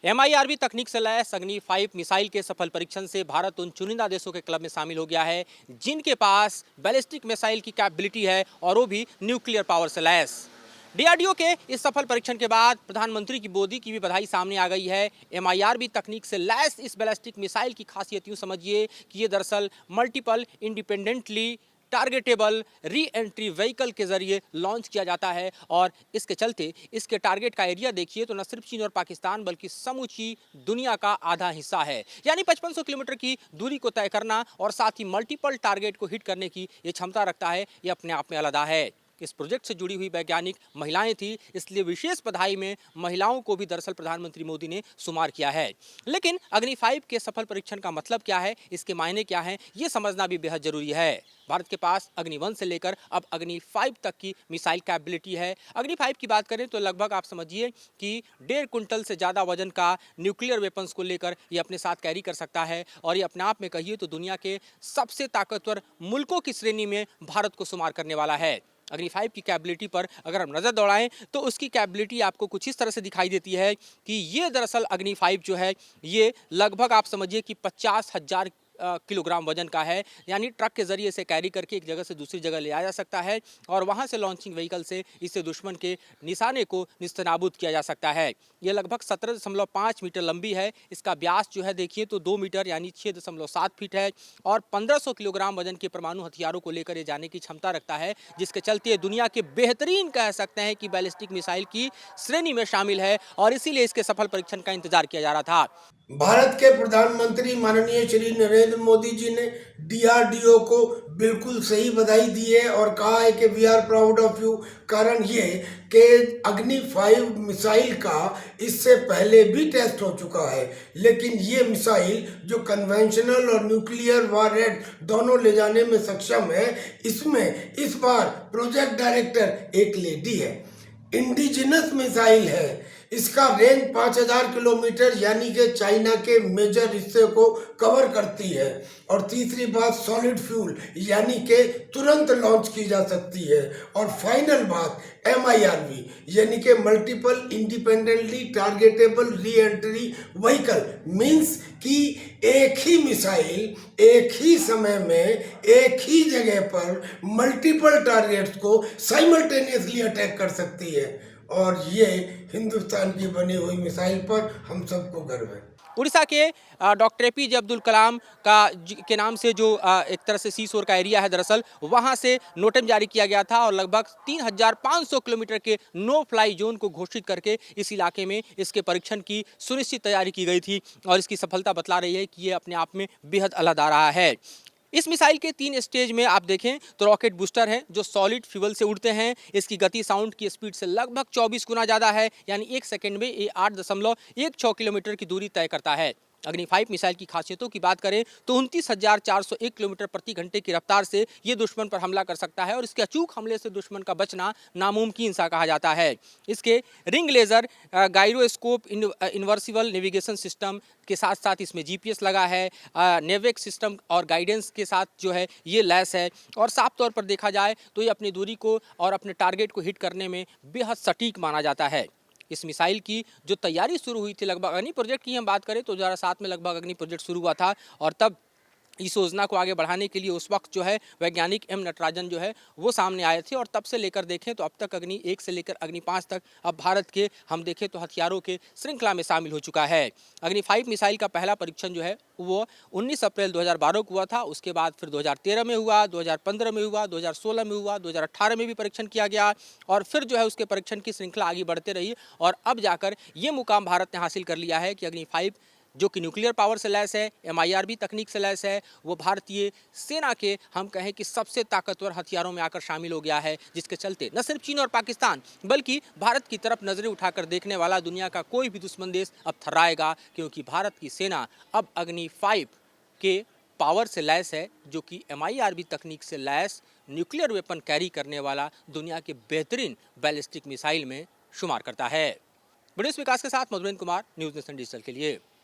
MIRV तकनीक से lace अग्नि 5 मिसाइल के सफल परीक्षण से भारत उन चुनिंदा देशों के क्लब में शामिल हो गया है जिनके पास बैलिस्टिक मिसाइल की कैपेबिलिटी है और वो भी न्यूक्लियर पावर से लैस। DRDO के इस सफल परीक्षण के बाद प्रधानमंत्री की मोदी की भी बधाई सामने आ गई है। MIRV तकनीक से लैस इस बैलिस्टिक मिसाइल की खासियत यूं समझिए कि ये दरअसल multiple independently targetable re entry vehicle के जरिए लॉन्च किया जाता है और इसके चलते इसके टारगेट का एरिया देखिए तो न सिर्फ चीन और पाकिस्तान बल्कि समूची दुनिया का आधा हिस्सा है। यानी 5500 किलोमीटर की दूरी को तय करना और साथ ही मल्टीपल टारगेट को हिट करने की ये क्षमता रखता है। ये अपने आप में अलग है। इस प्रोजेक्ट से जुड़ी हुई वैज्ञानिक महिलाएं थी, इसलिए विशेष बधाई में महिलाओं को भी दरअसल प्रधानमंत्री मोदी ने शुमार किया है। लेकिन अग्नि 5 के सफल परीक्षण का मतलब क्या है, इसके मायने क्या हैं, ये समझना भी बेहद जरूरी है। भारत के पास अग्नि 1 से लेकर अब अग्नि 5 तक की मिसाइल कैपेबिलिटी है। अग्नि 5 की बात करें तो लगभग आप समझिए कि 1.5 कुंटल से ज़्यादा वजन का न्यूक्लियर वेपन्स को लेकर ये अपने साथ कैरी कर सकता है और ये अपने आप में कहिए तो दुनिया के सबसे ताकतवर मुल्कों की श्रेणी में भारत को शुमार करने वाला है। अग्नि 5 की कैपेबिलिटी पर अगर हम नज़र दौड़ाएं तो उसकी कैपेबिलिटी आपको कुछ इस तरह से दिखाई देती है कि ये दरअसल अग्नि 5 जो है ये लगभग आप समझिए कि 50,000 किलोग्राम वजन का है। यानी ट्रक के जरिए इसे कैरी करके एक जगह से दूसरी जगह ले आया जा सकता है और वहां से लॉन्चिंग व्हीकल से इससे दुश्मन के निशाने को निस्तनाबूद किया जा सकता है। यह लगभग 17.5 मीटर लंबी है। इसका व्यास जो है देखिए तो 2 मीटर यानी 6.7 फीट है और 1500 किलोग्राम वजन के परमाणु हथियारों को लेकर ये जाने की क्षमता रखता है, जिसके चलते दुनिया के बेहतरीन कह सकते हैं कि बैलिस्टिक मिसाइल की श्रेणी में शामिल है और इसीलिए इसके सफल परीक्षण का इंतजार किया जा रहा था। भारत के प्रधानमंत्री माननीय श्री नरेंद्र मोदी जी ने डीआरडीओ को बिल्कुल सही बधाई दी है और कहा है कि we are proud of you. कारण ये कि अग्नि 5 मिसाइल का इससे पहले भी टेस्ट हो चुका है, लेकिन ये मिसाइल जो कन्वेंशनल और न्यूक्लियर वॉरहेड दोनों ले जाने में सक्षम है, इसमें इस बार प्रोजेक्ट डायरेक्टर एक लेडी है। इंडिजिनस मिसाइल है। इसका रेंज 5000 किलोमीटर यानी कि चाइना के मेजर हिस्से को कवर करती है। और तीसरी बात, सॉलिड फ्यूल यानी कि तुरंत लॉन्च की जा सकती है। और फाइनल बात, MIRV यानी कि multiple independently targetable re entry vehicle means कि एक ही मिसाइल एक ही समय में एक ही जगह पर मल्टीपल टारगेट्स को साइमल्टेनियसली अटैक कर सकती है। और ये हिंदुस्तान की बनी हुई मिसाइल पर हम सबको गर्व है। उड़ीसा के डॉक्टर APJ अब्दुल कलाम के नाम से जो एक तरह से सी शोर का एरिया है, दरअसल वहां से नोटिस जारी किया गया था और लगभग 3500 किलोमीटर के नो फ्लाई जोन को घोषित करके इस इलाके में इसके परीक्षण की सुनिश्चित तैयारी की गई थी और इसकी सफलता बतला रही है कि ये अपने आप में बेहद अलग आ रहा है। इस मिसाइल के 3 स्टेज में आप देखें तो रॉकेट बूस्टर है जो सॉलिड फ्यूल से उड़ते हैं। इसकी गति साउंड की स्पीड से लगभग 24 गुना ज़्यादा है, यानी 1 सेकंड में ये 8.16 किलोमीटर की दूरी तय करता है। अग्नि 5 मिसाइल की खासियतों की बात करें तो 29,401 किलोमीटर प्रति घंटे की रफ्तार से ये दुश्मन पर हमला कर सकता है और इसके अचूक हमले से दुश्मन का बचना नामुमकिन सा कहा जाता है। इसके ring laser gyroscope inversible navigation system के साथ साथ इसमें GPS लगा है, नेवेक सिस्टम और गाइडेंस के साथ जो है ये लैस है और साफ तौर पर देखा जाए तो ये अपनी दूरी को और अपने टारगेट को हिट करने में बेहद सटीक माना जाता है। इस मिसाइल की जो तैयारी शुरू हुई थी, लगभग अग्नि प्रोजेक्ट की हम बात करें तो 2007 में लगभग अग्नि प्रोजेक्ट शुरू हुआ था और तब इस योजना को आगे बढ़ाने के लिए उस वक्त जो है वैज्ञानिक M नटराजन जो है वो सामने आए थे और तब से लेकर देखें तो अब तक अग्नि 1 से लेकर अग्नि 5 तक अब भारत के हम देखें तो हथियारों के श्रृंखला में शामिल हो चुका है। अग्नि 5 मिसाइल का पहला परीक्षण जो है वो 19 अप्रैल 2012 को हुआ था। उसके बाद फिर 2013 में हुआ, 2015 में हुआ, 2016 में हुआ, 2018 में भी परीक्षण किया गया और फिर जो है उसके परीक्षण की श्रृंखला आगे बढ़ते रही और अब जाकर ये मुकाम भारत ने हासिल कर लिया है कि अग्नि 5 जो कि न्यूक्लियर पावर से लैस है, MIRV तकनीक से लैस है, वो भारतीय सेना के हम कहें कि सबसे ताकतवर हथियारों में आकर शामिल हो गया है, जिसके चलते न सिर्फ चीन और पाकिस्तान बल्कि भारत की तरफ नजरें उठाकर देखने वाला दुनिया का कोई भी दुश्मन देश अब थर्राएगा, क्योंकि भारत की सेना अब अग्नि 5 के पावर से लैस है, जो कि MIRV तकनीक से लैस न्यूक्लियर वेपन कैरी करने वाला दुनिया के बेहतरीन बैलिस्टिक मिसाइल में शुमार करता है। वीडियो विकास के साथ Madhurendra Kumar, news nation digital के लिए।